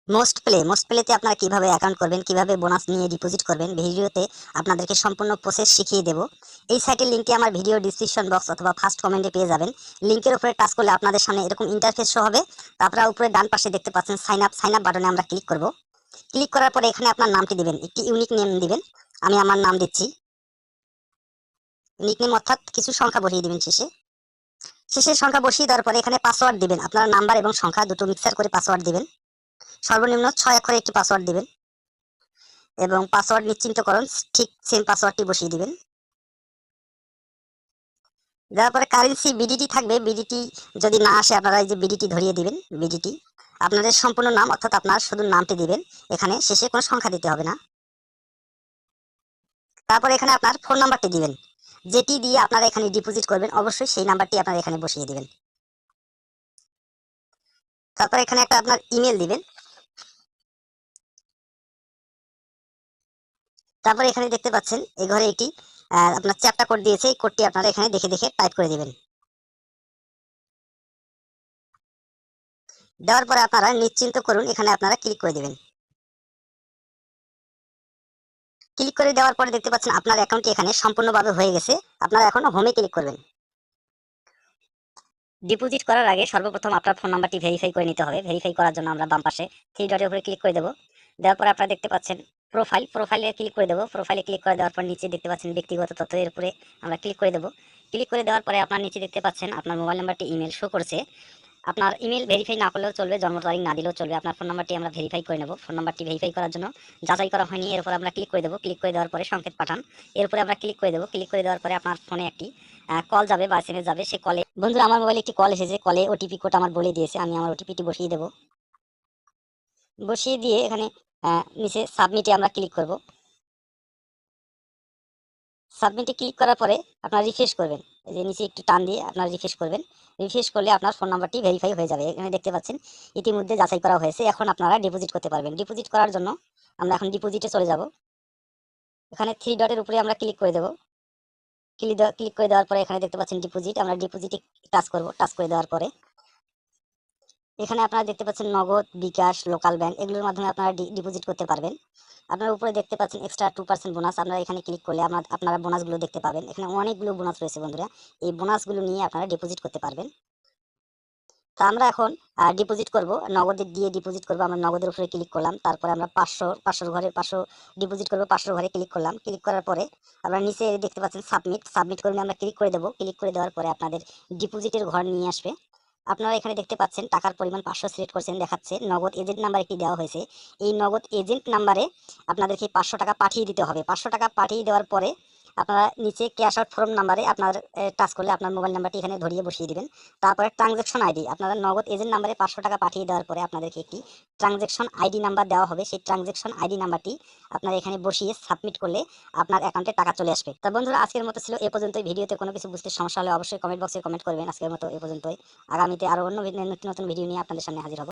Most প্লেতে আপনারা কিভাবে অ্যাকাউন্ট করবেন, কিভাবে বোনাস নিয়ে ডিপোজিট করবেন, ভিডিওতে আপনাদেরকে সম্পূর্ণ প্রসেস শিখিয়ে দেব। এই সাইটের লিঙ্কটি আমার ভিডিও ডিসক্রিপশন বক্স অথবা ফার্স্ট কমেন্টে পেয়ে যাবেন। লিঙ্কের উপরে টাচ করলে আপনাদের সামনে এরকম ইন্টারফেস শো হবে। তারপরে উপরে ডান পাশে দেখতে পাচ্ছেন সাইন আপ বাটনে আমরা ক্লিক করব। ক্লিক করার পরে এখানে আপনার নামটি দিবেন, একটি ইউনিক নেম দিবেন। আমি আমার নাম দিচ্ছি। নিকনেম অর্থাৎ কিছু সংখ্যা বসিয়ে দিবেন শেষে সংখ্যা বসিয়ে দেওয়ার পরে এখানে পাসওয়ার্ড দিবেন। আপনার নাম্বার এবং সংখ্যা দুটো মিক্সার করে পাসওয়ার্ড দিবেন। সর্বনিম্ন 6 অক্ষরের একটি পাসওয়ার্ড দিবেন এবং পাসওয়ার্ড নিশ্চিন্তকরণ ঠিক সেম পাসওয়ার্ডটি বসিয়ে দিবেন। দেওয়ার পরে কারেন্সি বিডিটি থাকবে, বিডিটি যদি না আসে আপনারা এই যে বিডিটি ধরিয়ে দিবেন। বিডিটি আপনাদের সম্পূর্ণ নাম অর্থাৎ আপনার শুধু নামটি দিবেন, এখানে শেষে কোনো সংখ্যা দিতে হবে না। তারপরে এখানে আপনার ফোন নাম্বারটি দিবেন, যেটি দিয়ে আপনারা এখানে ডিপোজিট করবেন অবশ্যই সেই নাম্বারটি আপনারা এখানে বসিয়ে দিবেন। তারপরে এখানে একটা আপনার ইমেল দিবেন। তারপরে এখানে দেখতে পাচ্ছেন এই ঘরে একটি আপনার চ্যাপ্টা কোড দিয়েছে, এই কোডটি আপনারা এখানে দেখে দেখে টাইপ করে দিবেন। দেওয়ার পরে আপনারা নিশ্চিন্ত করুন, এখানে আপনারা ক্লিক করে দিবেন। ক্লিক করে দেওয়ার পরে দেখতে পাচ্ছেন আপনার অ্যাকাউন্টটি এখানে সম্পূর্ণভাবে হয়ে গেছে। আপনারা এখন হোমে ক্লিক করবেন। ডিপোজিট করার আগে সর্বপ্রথম আপনার ফোন নাম্বারটি ভেরিফাই করে নিতে হবে। ভেরিফাই করার জন্য আমরা বাম পাশে থ্রি ডটের উপরে ক্লিক করে দেবো। দেওয়ার পরে আপনারা দেখতে পাচ্ছেন প্রোফাইলে ক্লিক করে দেবো। প্রোফাইলে ক্লিক করে দেওয়ার পর নিচে দেখতে পাচ্ছেন ব্যক্তিগত তথ্যের উপরে আমরা ক্লিক করে দেবো। ক্লিক করে দেওয়ার পরে আপনার নিচে দেখতে পাচ্ছেন আপনার মোবাইল নাম্বারটি ইমেল শো করছে। আপনার ইমেল ভেরিফাই না করলেও চলবে, জন্ম তারিখ না দিলেও চলবে। আপনার ফোন নাম্বারটি আমরা ভেরিফাই করে নেব। ফোন নাম্বারটি ভেরিফাই করার জন্য যাচাই করা হয়নি, এর উপর আমরা ক্লিক করে দেবো। ক্লিক করে দেওয়ার পরে সংকেত পাঠান, এর উপরে আমরা ক্লিক করে দেবো। ক্লিক করে দেওয়ার পরে আপনার ফোনে একটি কল যাবে বা এসএমএস যাবে। সে কলে বন্ধুরা আমার মোবাইলে একটি কল এসেছে, কলে ওটিপি কোড আমার বলে দিয়েছে। আমি আমার ওটিপিটি বসিয়ে দেবো। বসিয়ে দিয়ে এখানে নিচে সাবমিটে আমরা ক্লিক করব। সাবমিটে ক্লিক করার পরে আপনারা রিফ্রেশ করবেন। এই যে নিচে একটু টান দিয়ে আপনারা রিফ্রেশ করবেন। রিফ্রেশ করলে আপনার ফোন নাম্বারটি ভেরিফাই হয়ে যাবে। এখানে দেখতে পাচ্ছেন ইতিমধ্যে যাচাই করা হয়েছে। এখন আপনারা ডিপোজিট করতে পারবেন। ডিপোজিট করার জন্য আমরা এখন ডিপোজিটে চলে যাব। এখানে থ্রি ডটের উপরে আমরা ক্লিক করে দেবো। ক্লিক করে দেওয়ার পরে এখানে দেখতে পাচ্ছেন ডিপোজিট, আমরা ডিপোজিটে টাচ করব। টাচ করে দেওয়ার পরে এখানে আপনারা দেখতে পাচ্ছেন নগদ, বিকাশ, লোকাল ব্যাংক এগুলোর মাধ্যমে আপনারা ডিপোজিট করতে পারবেন। আপনারা উপরে দেখতে পাচ্ছেন এক্সট্রা 2% বোনাস। আপনারা এখানে ক্লিক করলে আপনারা বোনাসগুলো দেখতে পাবেন। এখানে অনেকগুলো বোনাস রয়েছে বন্ধুরা, এই বোনাসগুলো নিয়ে আপনারা ডিপোজিট করতে পারবেন। তো আমরা এখন ডিপোজিট করব, নগদে দিয়ে ডিপোজিট করব। আমরা নগদের উপরে ক্লিক করলাম। তারপরে আমরা 500 ঘরে 500 ডিপোজিট করব। 500 ঘরে ক্লিক করলাম। ক্লিক করার পরে আমরা নিচে দেখতে পাচ্ছেন সাবমিট করে আমরা ক্লিক করে দেবো। ক্লিক করে দেওয়ার পরে আপনাদের ডিপোজিটের ঘর নিয়ে আসবে। আপনারা এখানে দেখতে পাচ্ছেন টাকার পরিমাণ 500 সিলেক্ট করছেন, দেখাচ্ছে নগদ এজেন্ট নাম্বার একটি দেওয়া হয়েছে। এই নগদ এজেন্ট নাম্বারে আপনাদেরকে 500 টাকা পাঠিয়ে দিতে হবে। 500 টাকা পাঠিয়ে দেওয়ার পরে আপনারা নিচে ক্যাশ আউট ফ্রম নাম্বারে আপনার টাচ করলে আপনার মোবাইল নাম্বারটি এখানে ধরিয়ে বসিয়ে দিবেন। তারপরে ট্রানজ্যাকশন আইডি, আপনারা নগদ এজেন্ট নাম্বারে 500 টাকা পাঠিয়ে দেওয়ার পরে আপনাদেরকে একটি ট্রানজ্যাকশন আইডি নাম্বার দেওয়া হবে। সেই ট্রানজ্যাকশন আইডি নাম্বারটি আপনারা এখানে বসিয়ে সাবমিট করলে আপনার অ্যাকাউন্টে টাকা চলে আসবে। তা বন্ধুরা আজকের মতো ছিল এ পর্যন্তই। ভিডিওতে কোনো কিছু বুঝতে সমস্যা হলে অবশ্যই কমেন্ট বক্সে কমেন্ট করবেন। আজকের মতো এ পর্যন্তই। আগামীতে আরো অন্য নতুন নতুন ভিডিও নিয়ে আপনাদের সামনে হাজির হব।